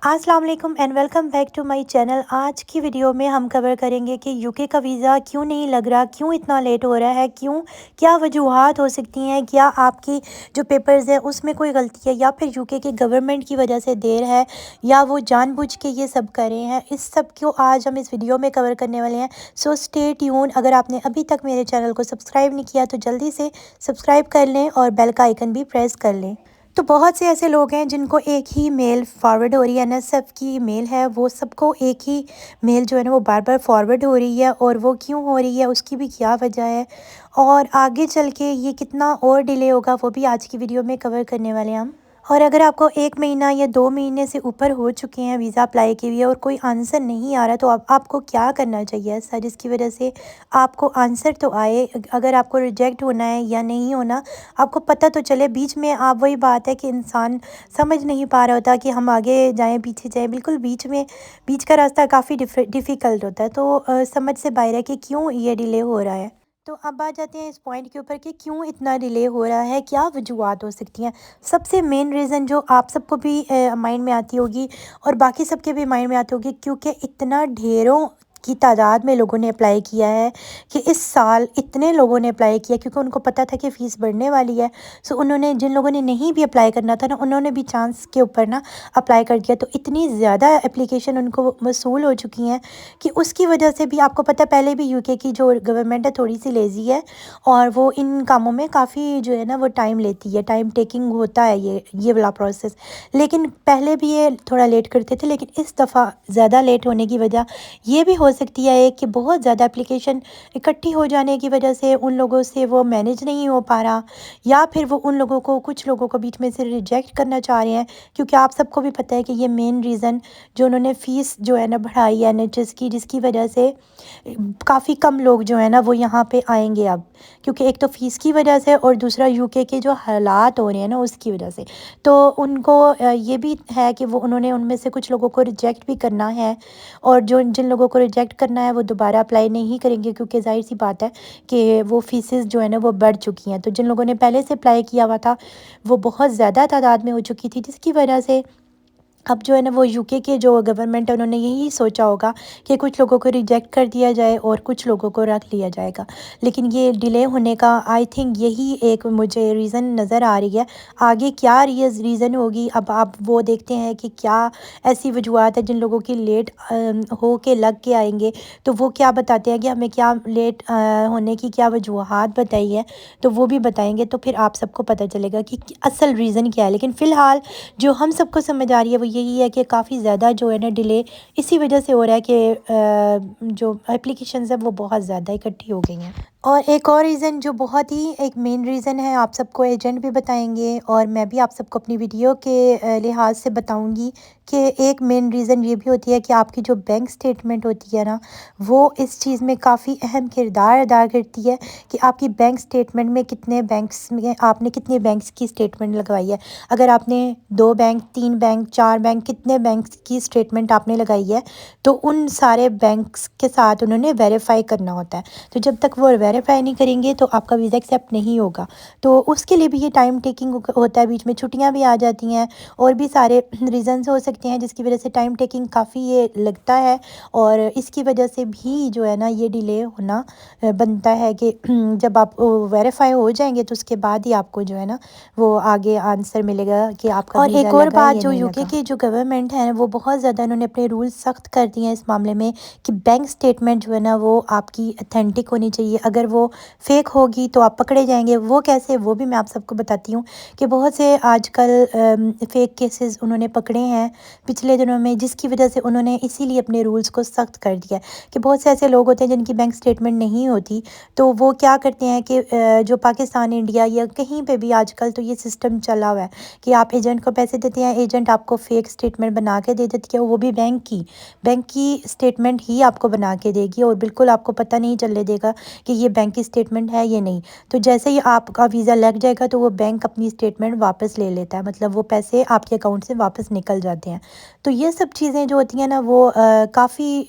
अस्सलाम वालेकुम and welcome back to my channel. आज की वीडियो में हम कवर करेंगे कि यूके का वीज़ा क्यों नहीं लग रहा, क्यों इतना लेट हो रहा है, क्यों, क्या वजूहात हो सकती हैं, क्या आपकी जो पेपर्स हैं उसमें कोई गलती है या फिर यूके के गवर्नमेंट की वजह से देर है या वो जानबूझ के ये सब कर रहे हैं। इस सब को आज हम इस वीडियो में कवर करने वाले हैं। So stay tune. अगर आपने अभी तक मेरे चैनल को सब्सक्राइब नहीं किया तो जल्दी से सब्सक्राइब कर लें और बेल का आइकन भी प्रेस कर लें। तो बहुत से ऐसे लोग हैं जिनको एक ही मेल फॉरवर्ड हो रही है, एनएसएफ की मेल है, वो सबको एक ही मेल जो है ना वो बार बार फॉरवर्ड हो रही है, और वो क्यों हो रही है उसकी भी क्या वजह है और आगे चल के ये कितना और डिले होगा वो भी आज की वीडियो में कवर करने वाले हैं हम। और अगर आपको 1 महीना या 2 महीने से ऊपर हो चुके हैं वीज़ा अप्लाई के लिए और कोई आंसर नहीं आ रहा, तो आपको क्या करना चाहिए सर, जिसकी वजह से आपको आंसर तो आए। अगर आपको रिजेक्ट होना है या नहीं होना आपको पता तो चले। बीच में आप, वही बात है कि इंसान समझ नहीं पा रहा होता कि हम आगे जाएं पीछे जाएं, बिल्कुल बीच में, बीच का रास्ता काफ़ी डिफ़िकल्ट होता है। तो समझ से बाहर है कि क्यों ये डिले हो रहा है। तो अब आ जाते हैं इस पॉइंट के ऊपर कि क्यों इतना डिले हो रहा है, क्या वजूहत हो सकती हैं। सबसे मेन रीज़न जो आप सबको भी माइंड में आती होगी और बाकी सबके भी माइंड में आती होगी, क्योंकि इतना ढेरों की तादाद में लोगों ने अप्लाई किया है कि इस साल इतने लोगों ने अप्लाई किया क्योंकि उनको पता था कि फ़ीस बढ़ने वाली है। सो उन्होंने, जिन लोगों ने नहीं भी अप्लाई करना था ना, उन्होंने भी चांस के ऊपर ना अप्लाई कर दिया। तो इतनी ज़्यादा एप्लीकेशन उनको वसूल हो चुकी हैं कि उसकी वजह से भी, आपको पता है पहले भी यूके की जो गवर्नमेंट है थोड़ी सी लेज़ी है और वो इन कामों में काफ़ी जो है ना वो टाइम लेती है, टाइम टेकिंग होता है ये वाला प्रोसेस। लेकिन पहले भी ये थोड़ा लेट करते थे, लेकिन इस दफ़ा ज़्यादा लेट होने की वजह ये भी हो सकती है कि बहुत ज़्यादा एप्लीकेशन इकट्ठी हो जाने की वजह से उन लोगों से वो मैनेज नहीं हो पा रहा, या फिर वो उन लोगों को, कुछ लोगों को बीच में से रिजेक्ट करना चाह रहे हैं। क्योंकि आप सबको भी पता है कि ये मेन रीज़न जो उन्होंने फ़ीस जो है ना बढ़ाई है एनएचएस की, जिसकी वजह से काफ़ी कम लोग जो है ना वो यहाँ पे आएंगे अब, क्योंकि एक तो फ़ीस की वजह से और दूसरा यूके के जो हालात हो रहे हैं ना उसकी वजह से। तो उनको ये भी है कि वो, उन्होंने उनमें से कुछ लोगों को रिजेक्ट भी करना है, और जो जिन लोगों को रिजेक्ट करना है वो दोबारा अप्लाई नहीं करेंगे, क्योंकि ज़ाहिर सी बात है कि वो फ़ीसेस जो है ना वो बढ़ चुकी हैं। तो जिन लोगों ने पहले से अप्लाई किया हुआ था वो बहुत ज़्यादा तादाद में हो चुकी थी, जिसकी वजह से अब जो है ना वो यूके के जो गवर्नमेंट है उन्होंने यही सोचा होगा कि कुछ लोगों को रिजेक्ट कर दिया जाए और कुछ लोगों को रख लिया जाएगा। लेकिन ये डिले होने का आई थिंक यही एक मुझे रीज़न नज़र आ रही है। आगे क्या रीज़न होगी, अब आप वो देखते हैं कि क्या ऐसी वजूहत है जिन लोगों की लेट हो के लग के आएंगे, तो वो क्या बताते हैं कि हमें क्या लेट होने की क्या वजूहत बताई है, तो वो भी बताएंगे। तो फिर आप सबको पता चलेगा कि असल रीज़न क्या है। लेकिन फ़िलहाल जो हम सबको समझ आ रही है वो यही है कि काफ़ी ज़्यादा जो है ना डिले इसी वजह से हो रहा है कि जो एप्लीकेशंस है वो बहुत ज़्यादा इकट्ठी हो गई हैं। और एक और रीज़न जो बहुत ही एक मेन रीज़न है, आप सबको एजेंट भी बताएंगे और मैं भी आप सबको अपनी वीडियो के लिहाज से बताऊंगी कि एक मेन रीज़न ये भी होती है कि आपकी जो बैंक स्टेटमेंट होती है ना, वो इस चीज़ में काफ़ी अहम किरदार अदा करती है कि आपकी बैंक स्टेटमेंट में कितने बैंक्स में आपने कितने बैंक्स की स्टेटमेंट लगवाई है। अगर आपने 2 बैंक, 3 बैंक, 4 बैंक, कितने बैंक्स की स्टेटमेंट आपने लगाई है, तो उन सारे बैंक्स के साथ उन्होंने वेरीफाई करना होता है। तो जब तक वो वेरीफाई नहीं करेंगे तो आपका वीज़ा एक्सेप्ट नहीं होगा। तो उसके लिए भी ये टाइम टेकिंग होता है, बीच में छुट्टियां भी आ जाती हैं और भी सारे रीज़न्स हो सकते हैं जिसकी वजह से टाइम टेकिंग काफ़ी ये लगता है। और इसकी वजह से भी जो है ना ये डिले होना बनता है कि जब आप वेरीफाई हो जाएंगे तो उसके बाद ही आपको जो है ना वो आगे आंसर मिलेगा कि आपका वीज़ा एक और लगा बात, या जो नहीं यूके लगा। की जो गवर्नमेंट है वो बहुत ज़्यादा उन्होंने अपने रूल्स सख्त कर दिए हैं इस मामले में कि बैंक स्टेटमेंट जो है ना वो आपकी अथेंटिक होनी चाहिए। अगर वो फेक होगी तो आप पकड़े जाएंगे। वो कैसे, वो भी मैं आप सबको बताती हूँ कि बहुत से आजकल फेक केसेस उन्होंने पकड़े हैं पिछले दिनों में, जिसकी वजह से उन्होंने इसीलिए अपने रूल्स को सख्त कर दिया है कि बहुत से ऐसे लोग होते हैं जिनकी बैंक स्टेटमेंट नहीं होती, तो वो क्या करते हैं कि जो पाकिस्तान, इंडिया या कहीं पे भी आजकल तो ये सिस्टम चला हुआ है कि आप एजेंट को पैसे देते हैं, एजेंट आपको फेक स्टेटमेंट बना के दे देती है, वो भी बैंक की स्टेटमेंट ही आपको बना के देगी और बिल्कुल आपको पता नहीं चलने देगा कि ये بینک کی اسٹیٹمنٹ ہے یا نہیں. تو جیسے ہی آپ کا ویزا لگ جائے گا تو وہ بینک اپنی اسٹیٹمنٹ واپس لے لیتا ہے، مطلب وہ پیسے آپ کے اکاؤنٹ سے واپس نکل جاتے ہیں. تو یہ سب چیزیں جو ہوتی ہیں نا وہ کافی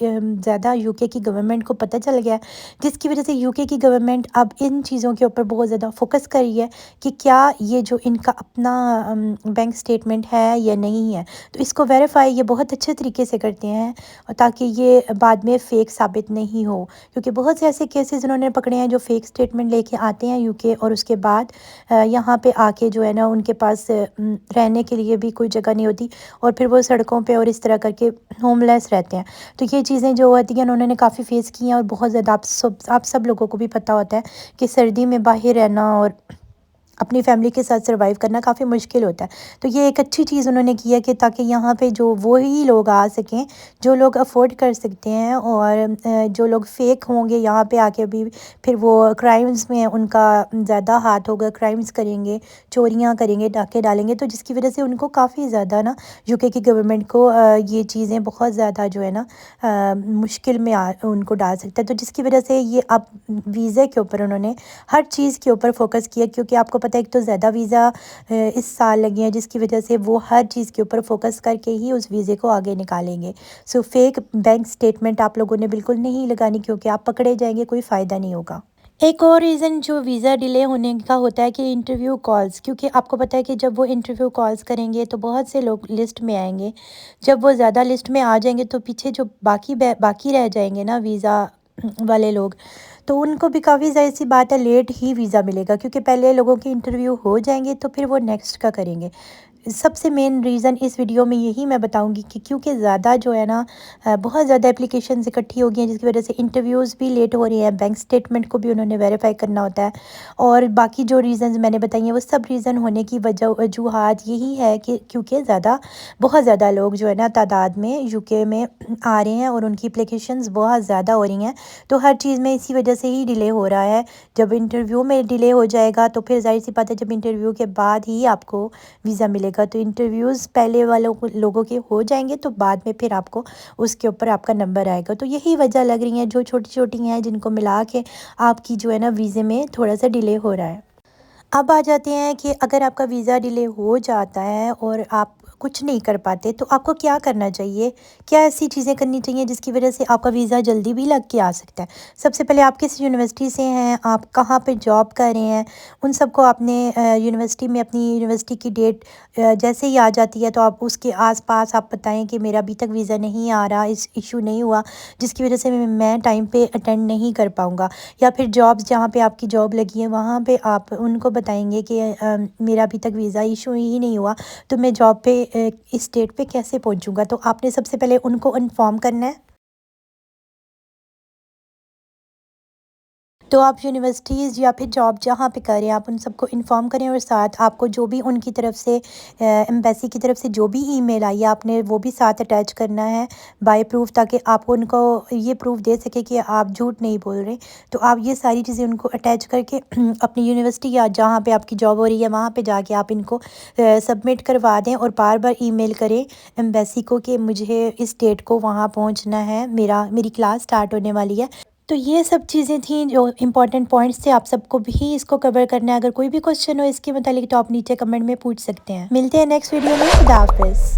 زیادہ یو کے کی گورنمنٹ کو پتہ چل گیا ہے، جس کی وجہ سے یو کے کی گورنمنٹ اب ان چیزوں کے اوپر بہت زیادہ فوکس کر رہی ہے کہ کیا یہ جو ان کا اپنا بینک اسٹیٹمنٹ ہے یا نہیں ہے. تو اس کو ویریفائی یہ بہت اچھے طریقے سے کرتے ہیں تاکہ یہ بعد میں فیک ثابت نہیں ہو، کیونکہ بہت سے ایسے کیسز انہوں نے پکڑے ہیں جو فیک اسٹیٹمنٹ لے کے آتے ہیں یو کے، اور اس کے بعد یہاں پہ آ کے جو ہے نا ان کے پاس رہنے کے لیے بھی کوئی جگہ نہیں ہوتی، اور پھر وہ سڑکوں پہ اور اس طرح کر کے ہوم لیس رہتے ہیں. تو یہ چیزیں جو ہوتی ہیں انہوں نے کافی فیس کی ہیں، اور بہت زیادہ آپ سب لوگوں کو بھی پتہ ہوتا ہے کہ سردی میں باہر رہنا اور اپنی فیملی کے ساتھ سروائیو کرنا کافی مشکل ہوتا ہے. تو یہ ایک اچھی چیز انہوں نے کی ہے کہ تاکہ یہاں پہ جو وہی لوگ آ سکیں جو لوگ افورڈ کر سکتے ہیں، اور جو لوگ فیک ہوں گے یہاں پہ آ کے بھی پھر وہ کرائمز میں ان کا زیادہ ہاتھ ہوگا، کرائمز کریں گے، چوریاں کریں گے، ڈاکے ڈالیں گے، تو جس کی وجہ سے ان کو کافی زیادہ نا یو کے کی گورنمنٹ کو یہ چیزیں بہت زیادہ جو ہے نا مشکل میں ان کو ڈال سکتا ہے. تو جس کی وجہ سے یہ اب ویزے کے اوپر انہوں نے ہر چیز کے اوپر فوکس کیا، کیونکہ آپ کو پتہ ہے ایک تو زیادہ ویزا اس سال لگے ہیں، جس کی وجہ سے وہ ہر چیز کے اوپر فوکس کر کے ہی اس ویزے کو آگے نکالیں گے. سو فیک بینک اسٹیٹمنٹ آپ لوگوں نے بالکل نہیں لگانی، کیونکہ آپ پکڑے جائیں گے، کوئی فائدہ نہیں ہوگا. ایک اور ریزن جو ویزا ڈیلے ہونے کا ہوتا ہے کہ انٹرویو کالز، کیونکہ آپ کو پتہ ہے کہ جب وہ انٹرویو کالز کریں گے تو بہت سے لوگ لسٹ میں آئیں گے. جب وہ زیادہ لسٹ میں آ جائیں گے تو پیچھے جو باقی رہ جائیں گے نا ویزا والے لوگ، تو ان کو بھی کافی ظاہر سی بات ہے لیٹ ہی ویزا ملے گا، کیونکہ پہلے لوگوں کے انٹرویو ہو جائیں گے تو پھر وہ نیکسٹ کا کریں گے. سب سے مین ریزن اس ویڈیو میں یہی میں بتاؤں گی کہ کیونکہ زیادہ جو ہے نا بہت زیادہ اپلیکیشنز اکٹھی ہو گئی ہیں، جس کی وجہ سے انٹرویوز بھی لیٹ ہو رہی ہیں، بینک اسٹیٹمنٹ کو بھی انہوں نے ویریفائی کرنا ہوتا ہے، اور باقی جو ریزنز میں نے بتائی ہیں وہ سب ریزن ہونے کی وجوہات یہی ہے کہ کیونکہ بہت زیادہ لوگ جو ہے نا تعداد میں یو کے میں آ رہے ہیں، اور ان کی اپلیکیشنز بہت زیادہ ہو رہی ہیں. تو ہر چیز میں اسی وجہ سے ہی ڈیلے ہو رہا ہے. جب انٹرویو میں ڈیلے ہو جائے گا تو پھر ظاہر سی بات ہے جب انٹرویو کے بعد ہی آپ کو ویزا ملے گا. تو انٹرویوز پہلے لوگوں کے ہو جائیں گے تو بعد میں پھر آپ کو اس کے اوپر آپ کا نمبر آئے گا. تو یہی وجہ لگ رہی ہیں جو چھوٹی چھوٹی ہیں جن کو ملا کے آپ کی جو ہے نا ویزے میں تھوڑا سا ڈیلے ہو رہا ہے. اب آ جاتے ہیں کہ اگر آپ کا ویزا ڈیلے ہو جاتا ہے اور آپ کچھ نہیں کر پاتے تو آپ کو کیا کرنا چاہیے، کیا ایسی چیزیں کرنی چاہیے جس کی وجہ سے آپ کا ویزا جلدی بھی لگ کے آ سکتا ہے. سب سے پہلے آپ کس یونیورسٹی سے ہیں، آپ کہاں پہ جاب کر رہے ہیں، ان سب کو آپ نے یونیورسٹی میں اپنی یونیورسٹی کی ڈیٹ جیسے ہی آ جاتی ہے تو آپ اس کے آس پاس آپ بتائیں کہ میرا ابھی تک ویزا نہیں آ رہا، اس ایشو نہیں ہوا جس کی وجہ سے میں ٹائم پہ اٹینڈ نہیں کر پاؤں گا. یا پھر جابس جہاں پہ آپ کی جاب لگی ہے وہاں پہ آپ ان کو بتائیں گے کہ میرا ابھی تک ویزا ایشو ہی نہیں ہوا تو میں جاب پہ اس ڈیٹ پہ کیسے پہنچوں گا. تو آپ نے سب سے پہلے ان کو انفارم کرنا ہے. تو آپ یونیورسٹیز یا پھر جاب جہاں پہ کریں آپ ان سب کو انفارم کریں، اور ساتھ آپ کو جو بھی ان کی طرف سے ایمبیسی کی طرف سے جو بھی ای میل آئی ہے آپ نے وہ بھی ساتھ اٹیچ کرنا ہے بائی پروف، تاکہ آپ ان کو یہ پروف دے سکے کہ آپ جھوٹ نہیں بول رہے. تو آپ یہ ساری چیزیں ان کو اٹیچ کر کے اپنی یونیورسٹی یا جہاں پہ آپ کی جاب ہو رہی ہے وہاں پہ جا کے آپ ان کو سبمٹ کروا دیں، اور بار بار ای میل کریں ایمبیسی کو کہ مجھے اس ڈیٹ کو وہاں پہنچنا ہے، میری کلاس سٹارٹ ہونے والی ہے. تو یہ سب چیزیں تھیں جو امپورٹنٹ پوائنٹس تھے، آپ سب کو بھی اس کو کور کرنا ہے. اگر کوئی بھی کوشچن ہو اس کے متعلق تو آپ نیچے کمنٹ میں پوچھ سکتے ہیں. ملتے ہیں نیکسٹ ویڈیو میں. خدا حافظ.